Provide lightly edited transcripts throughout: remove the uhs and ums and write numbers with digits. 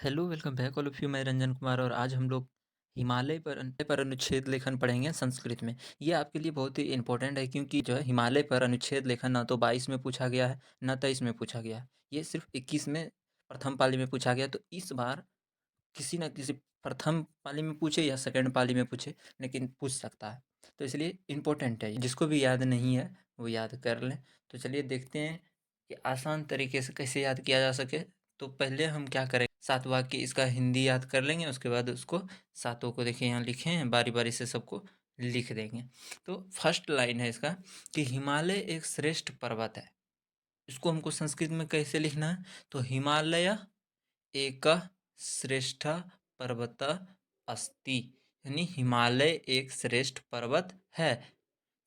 Hello, welcome back all of you. मैं रंजन कुमार और आज हम लोग हिमालय पर अनुच्छेद लेखन पढ़ेंगे संस्कृत में। ये आपके लिए बहुत ही इंपॉर्टेंट है क्योंकि जो है हिमालय पर अनुच्छेद लेखन ना तो 22 में पूछा गया है ना 23 में पूछा गया है। ये सिर्फ 21 में प्रथम पाली में पूछा गया। तो इस बार किसी ना किसी प्रथम पाली में पूछे या सेकंड पाली में पूछे, लेकिन पूछ सकता है। तो इसलिए इम्पोर्टेंट है, जिसको भी याद नहीं है वो याद कर लें। तो चलिए देखते हैं कि आसान तरीके से कैसे याद किया जा सके। तो पहले हम क्या करें, 7 वाक्य इसका हिंदी याद कर लेंगे, उसके बाद उसको सातों को देखिए यहाँ लिखे हैं, बारी बारी से सबको लिख देंगे। तो फर्स्ट लाइन है इसका कि हिमालय एक श्रेष्ठ पर्वत है। इसको हमको संस्कृत में कैसे लिखना है, तो हिमालय एक श्रेष्ठ पर्वत अस्ति, यानी हिमालय एक श्रेष्ठ पर्वत है।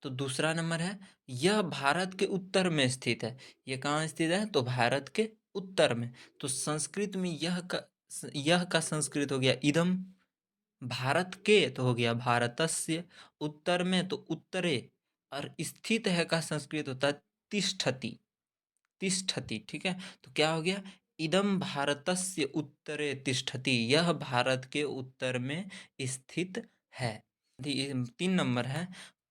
तो दूसरा नंबर है, यह भारत के उत्तर में स्थित है। ये कहाँ स्थित है, तो भारत के उत्तर में। तो संस्कृत में यह का संस्कृत हो गया इदम, भारत के तो हो गया भारतस्य, उत्तर में तो उत्तरे, और स्थित है का संस्कृत होता है तिष्ठति। तिष्ठति, ठीक है। तो क्या हो गया, इदम भारतस्य उत्तरे तिष्ठति, यह भारत के उत्तर में स्थित है। 3 नंबर है,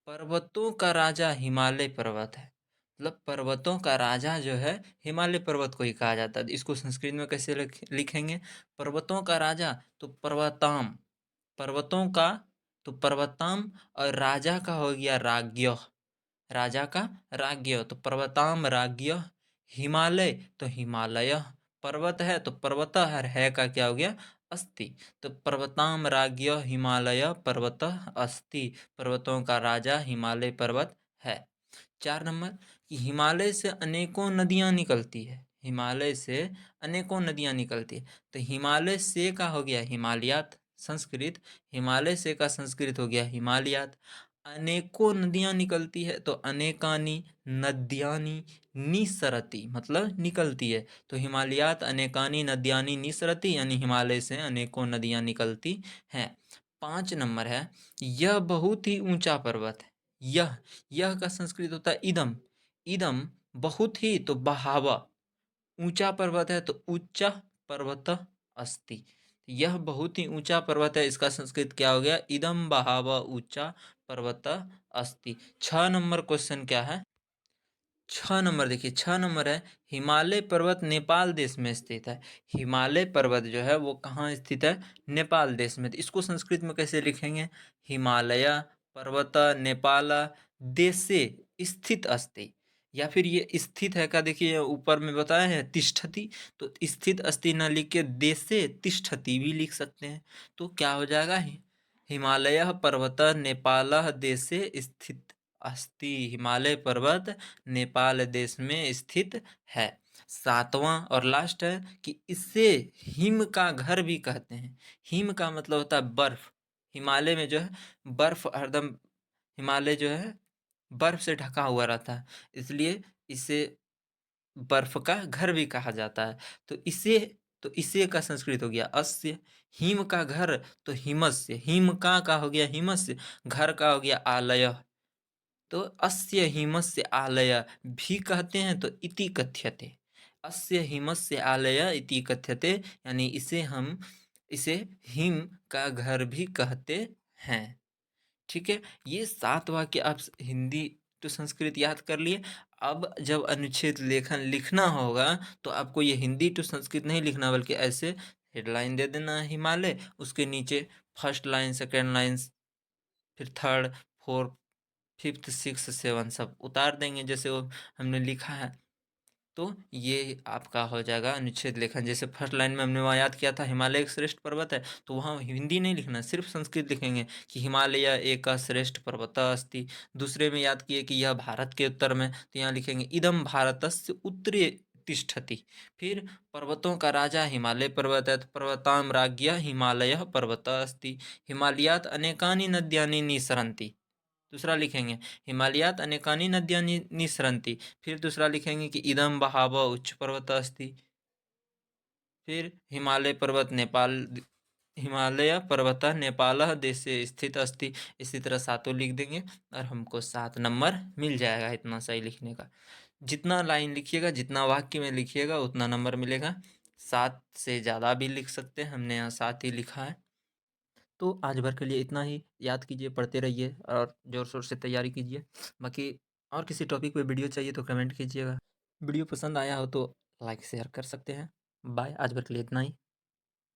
पर्वतों का राजा हिमालय पर्वत है। मतलब पर्वतों का राजा जो है हिमालय पर्वत को ही कहा जाता है। इसको संस्कृत में कैसे लिखेंगे, पर्वतों का राजा तो पर्वताम, पर्वतों का तो पर्वताम, और राजा का हो गया राज्ञ, राजा का राज्ञ तो पर्वताम राज्ञ, हिमालय तो हिमालय, पर्वत है तो पर्वत है का क्या हो गया अस्ति। तो पर्वताम राज्ञ हिमालय पर्वत अस्ति, पर्वतों का राजा हिमालय पर्वत है। 4 नंबर कि हिमालय से अनेकों नदियां निकलती है। हिमालय से अनेकों नदियां निकलती है। तो हिमालय से का हो गया हिमालयात संस्कृत, हिमालय से का संस्कृत हो गया हिमालयात। अनेकों नदियां निकलती है तो अनेकानी नद्यानी निसरती, मतलब निकलती है। तो हिमालयात अनेकानी नद्यानी निसरती, यानी हिमालय से अनेकों नदियां निकलती हैं। 5 नंबर है, यह बहुत ही ऊंचा पर्वत है। यह का संस्कृत होता है इदम, इदम बहुत ही तो बहावा, ऊंचा पर्वत है तो ऊंचा पर्वत अस्ति, यह बहुत ही ऊंचा पर्वत है, इसका संस्कृत क्या हो गया इदम बहाव ऊंचा पर्वत अस्ति। 6 नंबर क्वेश्चन क्या है, 6 नंबर देखिए, 6 नंबर है, हिमालय पर्वत नेपाल देश में स्थित है। हिमालय पर्वत जो है वो कहाँ स्थित है, नेपाल देश में। तो इसको संस्कृत में कैसे लिखेंगे, हिमालय पर्वत नेपाल देशे स्थित अस्ति, या फिर ये स्थित है का देखिए ऊपर में बताया है तिष्ठति, तो स्थित अस्ति न लिख के देशे तिष्ठति भी लिख सकते हैं। तो क्या हो जाएगा, हिमालय पर्वत नेपाल देशे स्थित अस्ति, हिमालय पर्वत नेपाल देश में स्थित है। 7वां और लास्ट है कि इसे हिम का घर भी कहते हैं। हिम का मतलब होता है बर्फ, हिमालय में जो है बर्फ हरदम, हिमालय जो है बर्फ से ढका हुआ रहता है, इसलिए इसे बर्फ का घर भी कहा जाता है। तो इसे का संस्कृत हो गया अस्य, हिम का घर तो हिमस्य, हिम का हो गया हिमस्य, घर का हो गया आलय। तो अस्य हिमस्य आलय भी कहते हैं तो इति कथ्यते, अस्य हिमस्य आलय इति कथ्यते, यानी इसे हिम का घर भी कहते हैं। ठीक है, ये 7 वाक्य आप हिंदी टू संस्कृत याद कर लिए। अब जब अनुच्छेद लेखन लिखना होगा तो आपको ये हिंदी टू संस्कृत नहीं लिखना, बल्कि ऐसे हेडलाइन दे देना हिमालय, उसके नीचे फर्स्ट लाइन सेकेंड लाइन फिर third fourth fifth six seven सब उतार देंगे जैसे वो हमने लिखा है। तो ये आपका हो जाएगा अनुच्छेद लेखन। जैसे फर्स्ट लाइन में हमने वहाँ याद किया था हिमालय एक श्रेष्ठ पर्वत है, तो वहाँ हिंदी नहीं लिखना, सिर्फ संस्कृत लिखेंगे कि हिमालय एक श्रेष्ठ पर्वत अस्ति। दूसरे में याद किए कि यह भारत के उत्तर में, तो यहाँ लिखेंगे इदम भारतस्य उत्तरे तिष्ठति। फिर पर्वतों का राजा हिमालय पर्वत है, तो पर्वताम राज्ञ हिमालय पर्वत अस्ति, हिमालयात अनेकानि नद्यानि निसरन्ति। दूसरा लिखेंगे हिमालयात अनेकानि नद्यां निसरन्ति। फिर दूसरा लिखेंगे कि इदम बहाव उच्च पर्वत अस्ति। फिर हिमालय पर्वत नेपाल देशे स्थित अस्ति। इसी तरह सातों लिख देंगे और हमको 7 नंबर मिल जाएगा इतना सही लिखने का। जितना लाइन लिखिएगा, जितना वाक्य में लिखिएगा, उतना नंबर मिलेगा। 7 से ज़्यादा भी लिख सकते हैं, हमने यहाँ 7 ही लिखा है। तो आज भर के लिए इतना ही, याद कीजिए, पढ़ते रहिए और ज़ोर-शोर से तैयारी कीजिए। बाकी और किसी टॉपिक पे वीडियो चाहिए तो कमेंट कीजिएगा। वीडियो पसंद आया हो तो लाइक शेयर कर सकते हैं। बाय, आज भर के लिए इतना ही।